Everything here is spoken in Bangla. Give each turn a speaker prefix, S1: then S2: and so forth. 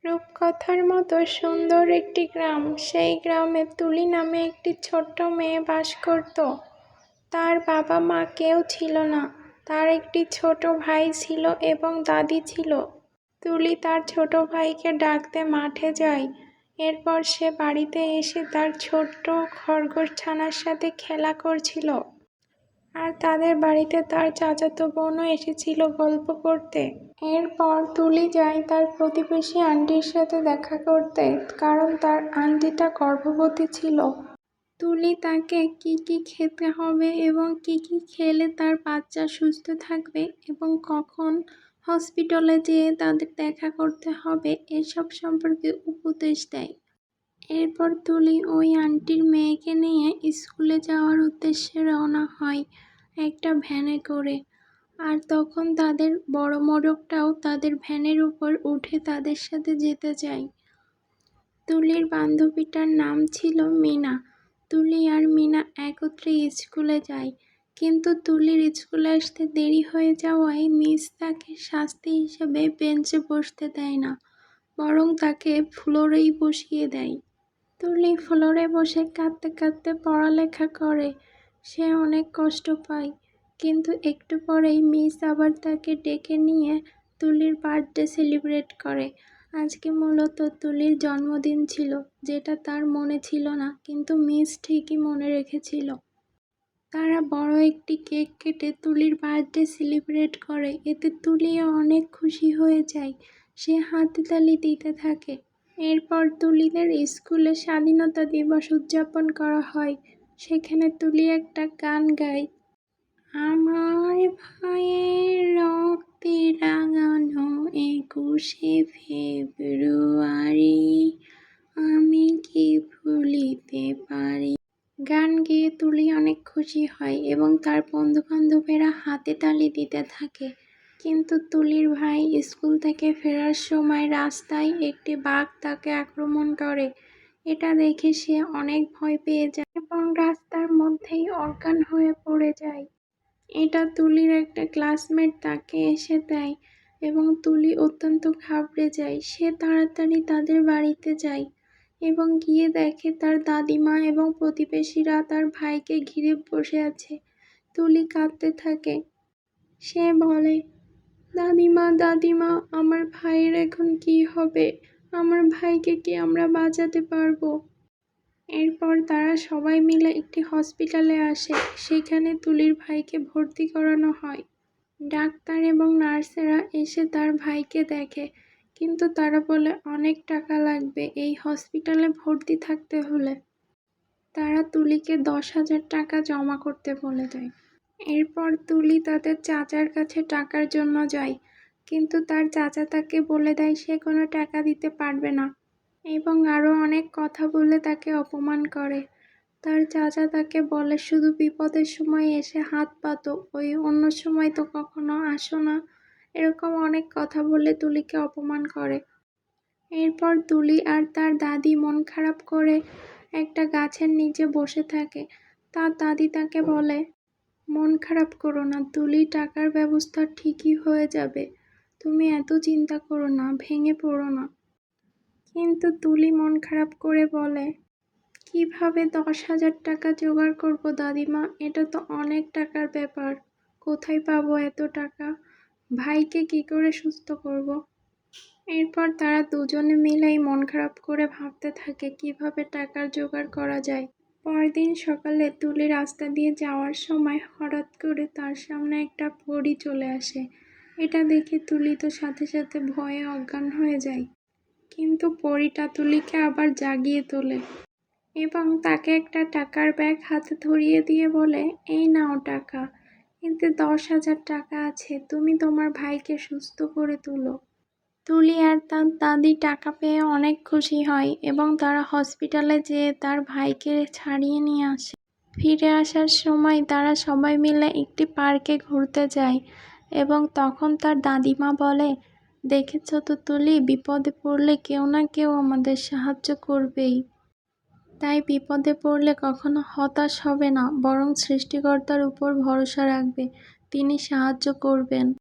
S1: রূপকথার মতো সুন্দর একটি গ্রাম। সেই গ্রামে তুলি নামে একটি ছোট্ট মেয়ে বাস করত। তার বাবা মা কেউ ছিল না। তার একটি ছোট ভাই ছিল এবং দাদি ছিল। তুলি তার ছোট ভাইকে ডাকতে মাঠে যায়। এরপর সে বাড়িতে এসে তার ছোট্ট খরগোশ ছানার সাথে খেলা করছিল। আর তাদের বাড়িতে তার চাচাতো বোনও এসেছিল গল্প করতে। এরপর তুলি যায় তার প্রতিবেশী আন্টির সাথে দেখা করতে, কারণ তার আন্টিটা গর্ভবতী ছিল। তুলি তাকে কি কি খেতে হবে এবং কি কি খেলে তার বাচ্চা সুস্থ থাকবে এবং কখন হসপিটালে যেয়ে তাদের দেখা করতে হবে এসব সম্পর্কে উপদেশ দেয়। এরপর তুলি ওই আন্টির মেয়েকে নিয়ে স্কুলে যাওয়ার উদ্দেশ্যে রওনা হয় একটা ভ্যানে করে। আর তখন তাদের বড় মোরগটাও তাদের ভ্যানের উপর উঠে তাদের সাথে যেতে চায়। তুলির বান্ধবীটার নাম ছিল মিনা। তুলি আর মিনা একত্রে স্কুলে যায়, কিন্তু তুলির স্কুলে আসতে দেরি হয়ে যাওয়ায় মিস তাকে শাস্তি হিসেবে বেঞ্চে বসতে দেয় না, বরং তাকে ফ্লোরেই বসিয়ে দেয়। তুলি ফ্লোরে বসে কাঁদতে কাঁদতে পড়ালেখা করে। সে অনেক কষ্ট পায়, কিন্তু একটু পরেই মিস আবার তাকে ডেকে নিয়ে তুলির বার্থডে সেলিব্রেট করে। আজকে মূলত তুলির জন্মদিন ছিল, যেটা তার মনে ছিল না, কিন্তু মিস ঠিকই মনে রেখেছিল। তারা বড় একটি কেক কেটে তুলির বার্থডে সেলিব্রেট করে। এতে তুলিও অনেক খুশি হয়ে যায়। সে হাততালি দিতে থাকে। এরপর তুলিদের স্কুলে স্বাধীনতা দিবস উদযাপন করা হয়। সেখানে তুলি একটা গান গায়। আমার ভাইয়ের রক্তে রাঙানো 21শে ফেব্রুয়ারি, আমি কি ভুলিতে পারি। গান গেয়ে তুলি অনেক খুশি হয় এবং তার বন্ধু বান্ধবেরা হাতে তালি দিতে থাকে। কিন্তু তুলির ভাই স্কুল থেকে ফেরার সময় রাস্তায় একটি বাঘ তাকে আক্রমণ করে। এটা দেখে সে অনেক ভয় পেয়ে যায় এবং রাস্তার মধ্যেই অজ্ঞান হয়ে পড়ে যায়। এটা তুলির একটা ক্লাসমেট তাকে এসে দেয় এবং তুলি অত্যন্ত ঘাবড়ে যায়। সে তাড়াতাড়ি তাদের বাড়িতে যায় এবং গিয়ে দেখে তার দাদিমা এবং প্রতিবেশীরা তার ভাইকে ঘিরে বসে আছে। তুলি কাঁদতে থাকে। সে বলে, দাদিমা দাদিমা, আমার ভাইয়ের এখন কি হবে? আমার ভাইকে কি আমরা বাঁচাতে পারবো? এরপর তারা সবাই মিলে একটি হসপিটালে আসে। সেখানে তুলির ভাইকে ভর্তি করানো হয়। ডাক্তার এবং নার্সেরা এসে তার ভাইকে দেখে, কিন্তু তারা বলে অনেক টাকা লাগবে এই হসপিটালে ভর্তি থাকতে হলে। তারা তুলিকে 10,000 টাকা জমা করতে বলে দেয়। এরপর তুলি তাদের চাচার কাছে টাকার জন্য যায়, কিন্তু তার চাচা তাকে বলে দেয় সে কোনো টাকা দিতে পারবে না এবং আরও অনেক কথা বলে তাকে অপমান করে। তার চাচা তাকে বলে শুধু বিপদের সময় এসে হাত পাতো, ওই অন্য সময় তো কখনো আসো না। এরকম অনেক কথা বলে তুলিকে অপমান করে। এরপর তুলি আর তার দাদি মন খারাপ করে একটা গাছের নিচে বসে থাকে। তার দাদি তাকে বলে, মন খারাপ করো না তুলি, টাকার ব্যবস্থা ঠিকই হয়ে যাবে। তুমি এত চিন্তা করো না, ভেঙে পড়ো না। কিন্তু তুলি মন খারাপ করে বলে, কিভাবে 10,000 টাকা জোগাড় করবো দাদিমা? এটা তো অনেক টাকার ব্যাপার। কোথায় পাবো এত টাকা? ভাইকে কি করে সুস্থ করব? এরপর তারা দুজনে মিলেই মন খারাপ করে ভাবতে থাকে কিভাবে টাকার জোগাড় করা যায়। পরদিন সকালে তুলি রাস্তা দিয়ে যাওয়ার সময় হঠাৎ করে তার সামনে একটা পরী চলে আসে। এটা দেখে তুলি তো সাথে সাথে ভয়ে অজ্ঞান হয়ে যায়। কিন্তু পরীটা তুলিকে আবার জাগিয়ে তোলে এবং তাকে একটা টাকার ব্যাগ হাতে ধরিয়ে দিয়ে বলে, এই নাও টাকা, এতে 10,000 টাকা আছে, তুমি তোমার ভাইকে সুস্থ করে তুলো। তুলি আর তার দাদি টাকা পেয়ে অনেক খুশি হয় এবং তারা হসপিটালে যেয়ে তার ভাইকে ছাড়িয়ে নিয়ে আসে। ফিরে আসার সময় তারা সবাই মিলে একটি পার্কে ঘুরতে যায় এবং তখন তার দাদিমা বলে, দেখেছো তো তুলি, বিপদে পড়লে কেউ না কেউ আমাদের সাহায্য করবেই। তাই বিপদে পড়লে কখনো হতাশ হবে না, বরং সৃষ্টিকর্তার উপর ভরসা রাখবে, তিনি সাহায্য করবেন।